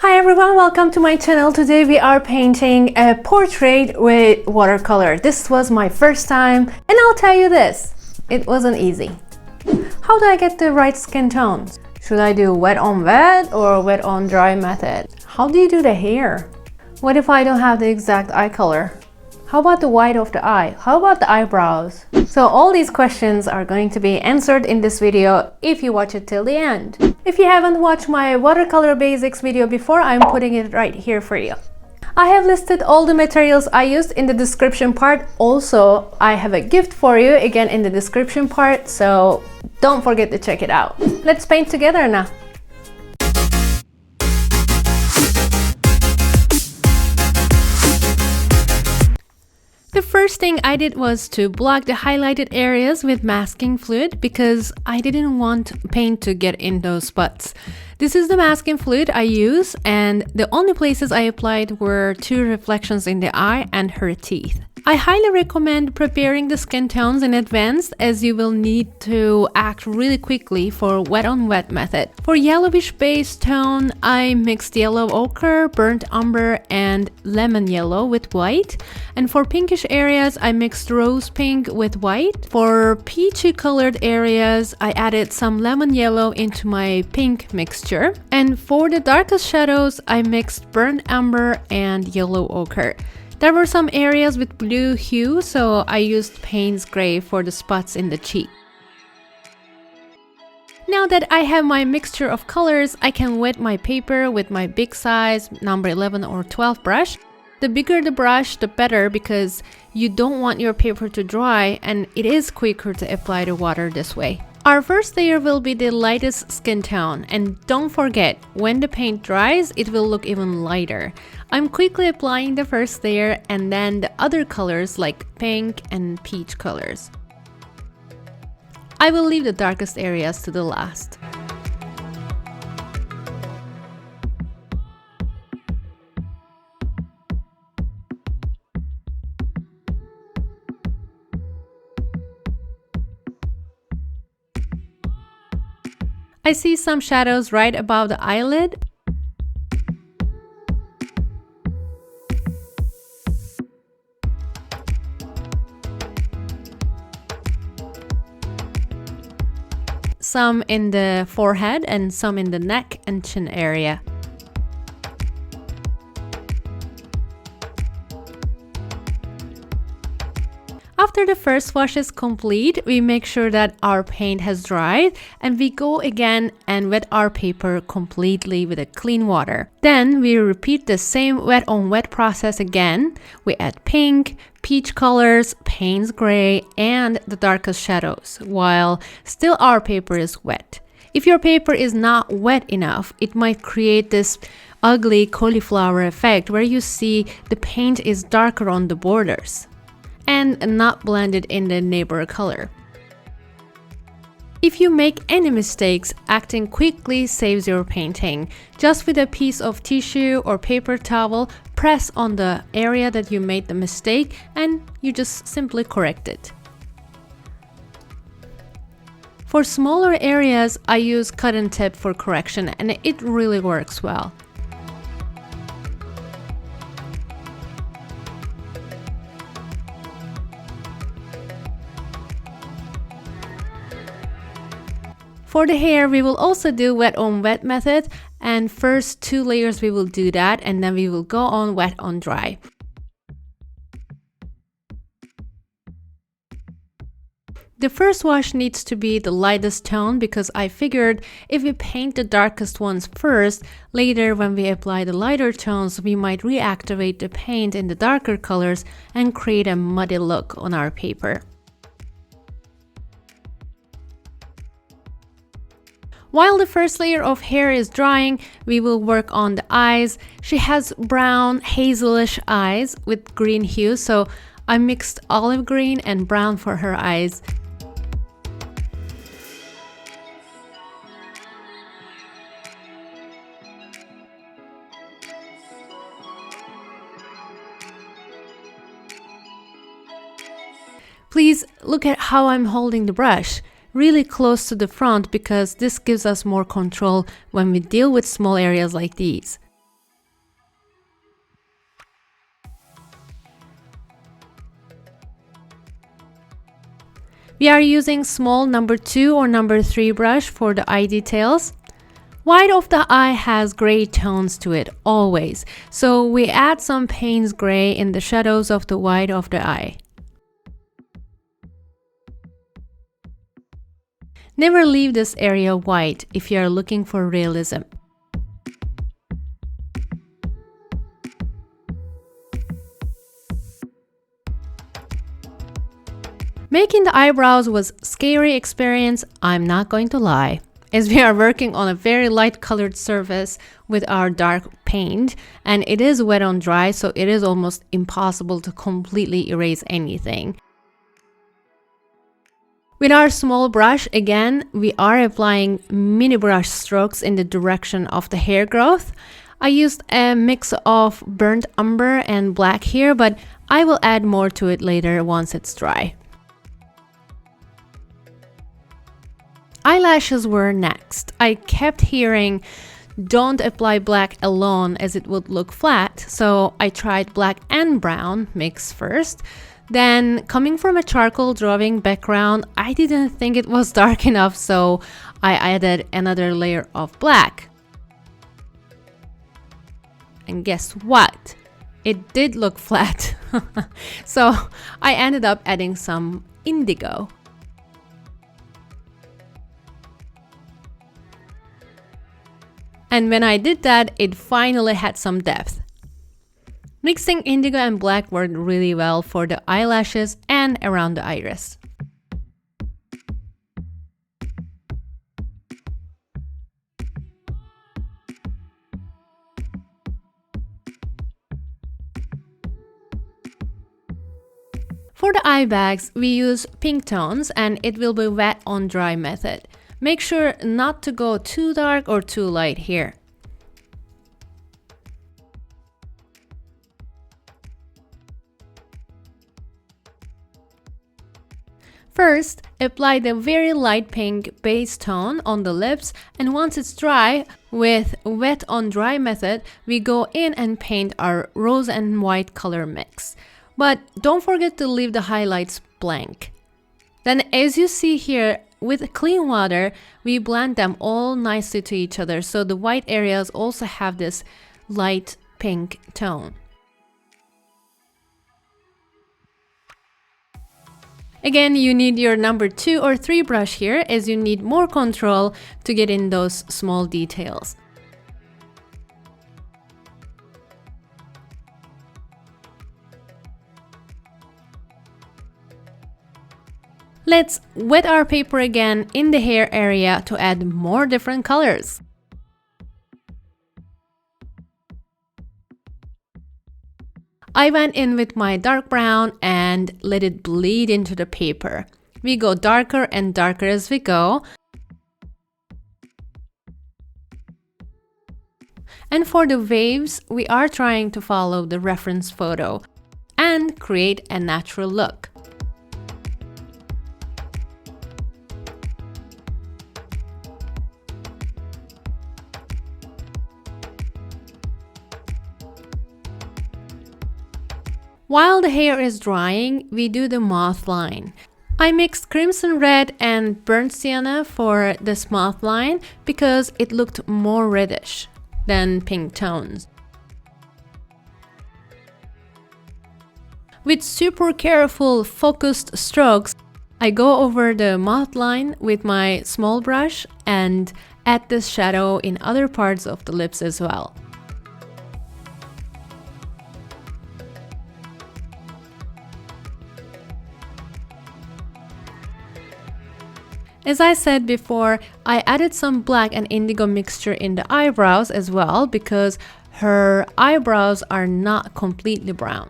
Hi everyone, welcome to my channel. Today we are painting a portrait with watercolor. This was my first time and I'll tell you this, it wasn't easy. How do I get the right skin tones? Should I do wet on wet or wet on dry method? How do you do the hair? What if I don't have the exact eye color? How about the white of the eye? How about the eyebrows? So all these questions are going to be answered in this video if you watch it till the end. If you haven't watched my watercolor basics video before, I'm putting it right here for you. I have listed all the materials I used in the description part. Also, I have a gift for you again in the description part, so don't forget to check it out. Let's paint together now. The first thing I did was to block the highlighted areas with masking fluid because I didn't want paint to get in those spots. This is the masking fluid I use, and the only places I applied were two reflections in the eye and her teeth. I highly recommend preparing the skin tones in advance as you will need to act really quickly for wet on wet method. For yellowish base tone, I mixed yellow ochre, burnt umber and lemon yellow with white. And for pinkish areas, I mixed rose pink with white. For peachy colored areas, I added some lemon yellow into my pink mixture. And for the darkest shadows, I mixed burnt umber and yellow ochre. There were some areas with blue hue, so I used Payne's Gray for the spots in the cheek. Now that I have my mixture of colors, I can wet my paper with my big size number 11 or 12 brush. The bigger the brush, the better, because you don't want your paper to dry and it is quicker to apply the water this way. Our first layer will be the lightest skin tone, and don't forget, when the paint dries, it will look even lighter. I'm quickly applying the first layer and then the other colors like pink and peach colors. I will leave the darkest areas to the last. I see some shadows right above the eyelid. Some in the forehead and some in the neck and chin area. After the first wash is complete, we make sure that our paint has dried and we go again and wet our paper completely with a clean water. Then we repeat the same wet on wet process again. We add pink, peach colors, Payne's Gray and the darkest shadows while still our paper is wet. If your paper is not wet enough, it might create this ugly cauliflower effect where you see the paint is darker on the borders and not blended in the neighbor color. If you make any mistakes, acting quickly saves your painting. Just with a piece of tissue or paper towel, press on the area that you made the mistake and you just simply correct it. For smaller areas, I use cotton tip for correction and it really works well. For the hair, we will also do wet on wet method, and first two layers we will do that and then we will go on wet on dry. The first wash needs to be the lightest tone because I figured if we paint the darkest ones first, later when we apply the lighter tones, we might reactivate the paint in the darker colors and create a muddy look on our paper. While the first layer of hair is drying, we will work on the eyes. She has brown, hazelish eyes with green hue, so I mixed olive green and brown for her eyes. Please look at how I'm holding the brush. really close to the front because this gives us more control when we deal with small areas like these. We are using small number 2 or number 3 brush for the eye details. White of the eye has gray tones to it, always. So we add some Payne's gray in the shadows of the white of the eye. Never leave this area white if you are looking for realism. Making the eyebrows was a scary experience, I'm not going to lie, as we are working on a very light colored surface with our dark paint, and it is wet on dry, so it is almost impossible to completely erase anything. With our small brush, again, we are applying mini brush strokes in the direction of the hair growth. I used a mix of burnt umber and black here, but I will add more to it later once it's dry. Eyelashes were next. I kept hearing, don't apply black alone as it would look flat, so I tried black and brown mix first. Then, coming from a charcoal drawing background, I didn't think it was dark enough, so I added another layer of black. And guess what? It did look flat. So I ended up adding some indigo. And when I did that, it finally had some depth. Mixing indigo and black worked really well for the eyelashes and around the iris. For the eye bags, we use pink tones and it will be wet on dry method. Make sure not to go too dark or too light here. First, apply the very light pink base tone on the lips, and once it's dry, with wet on dry method, we go in and paint our rose and white color mix. But don't forget to leave the highlights blank. Then as you see here, with clean water, we blend them all nicely to each other, so the white areas also have this light pink tone. Again, you need your number 2 or 3 brush here, as you need more control to get in those small details. Let's wet our paper again in the hair area to add more different colors. I went in with my dark brown and let it bleed into the paper. We go darker and darker as we go. And for the waves, we are trying to follow the reference photo and create a natural look. While the hair is drying, we do the moth line. I mixed crimson red and burnt sienna for this moth line because it looked more reddish than pink tones. With super careful focused strokes, I go over the moth line with my small brush and add this shadow in other parts of the lips as well. As I said before, I added some black and indigo mixture in the eyebrows as well because her eyebrows are not completely brown.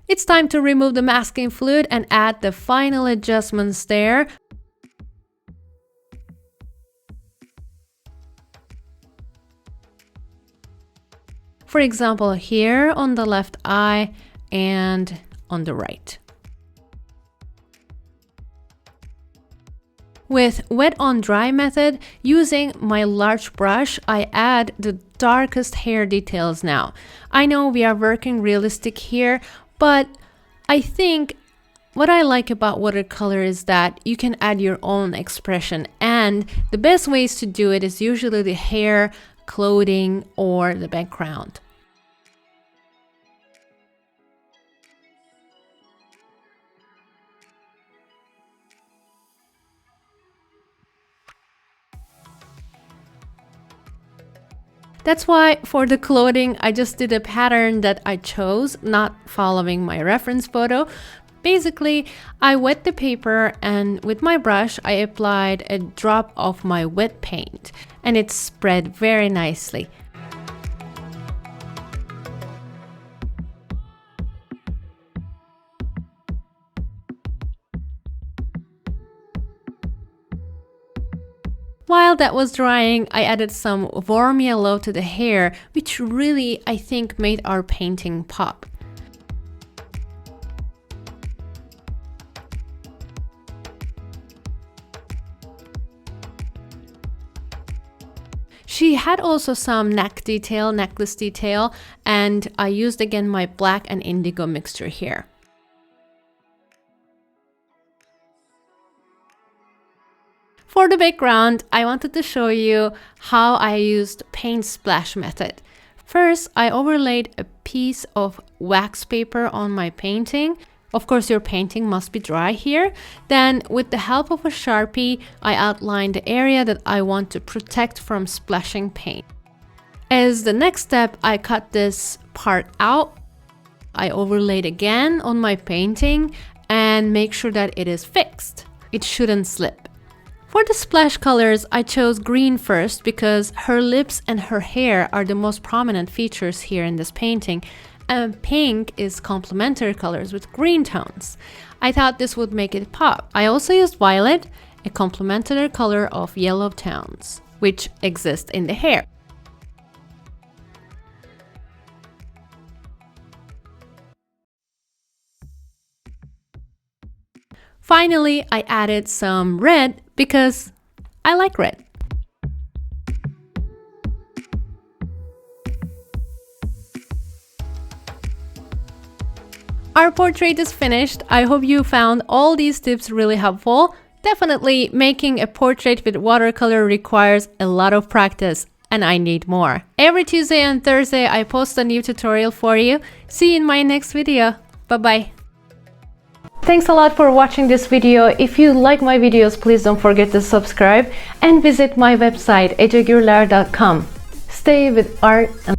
It's time to remove the masking fluid and add the final adjustments there. For example, here on the left eye and on the right. With wet on dry method, using my large brush, I add the darkest hair details now. I know we are working realistic here, but I think what I like about watercolor is that you can add your own expression, and the best ways to do it is usually the hair, clothing, or the background. That's why for the clothing, I just did a pattern that I chose, not following my reference photo. Basically, I wet the paper and with my brush, I applied a drop of my wet paint and it spread very nicely. While that was drying, I added some warm yellow to the hair, which really, I think, made our painting pop. She had also some necklace detail, and I used again my black and indigo mixture here. For the background, I wanted to show you how I used paint splash method. First, I overlaid a piece of wax paper on my painting. Of course, your painting must be dry here. Then, with the help of a Sharpie, I outlined the area that I want to protect from splashing paint. As the next step, I cut this part out. I overlaid again on my painting and make sure that it is fixed. It shouldn't slip. For the splash colors, I chose green first because her lips and her hair are the most prominent features here in this painting, and pink is complementary colors with green tones. I thought this would make it pop. I also used violet, a complementary color of yellow tones, which exist in the hair. Finally, I added some red because I like red. Our portrait is finished. I hope you found all these tips really helpful. Definitely, making a portrait with watercolor requires a lot of practice, and I need more. Every Tuesday and Thursday, I post a new tutorial for you. See you in my next video. Bye-bye. Thanks a lot for watching this video. If you like my videos, please don't forget to subscribe and visit my website ecegürler.com. Stay with art and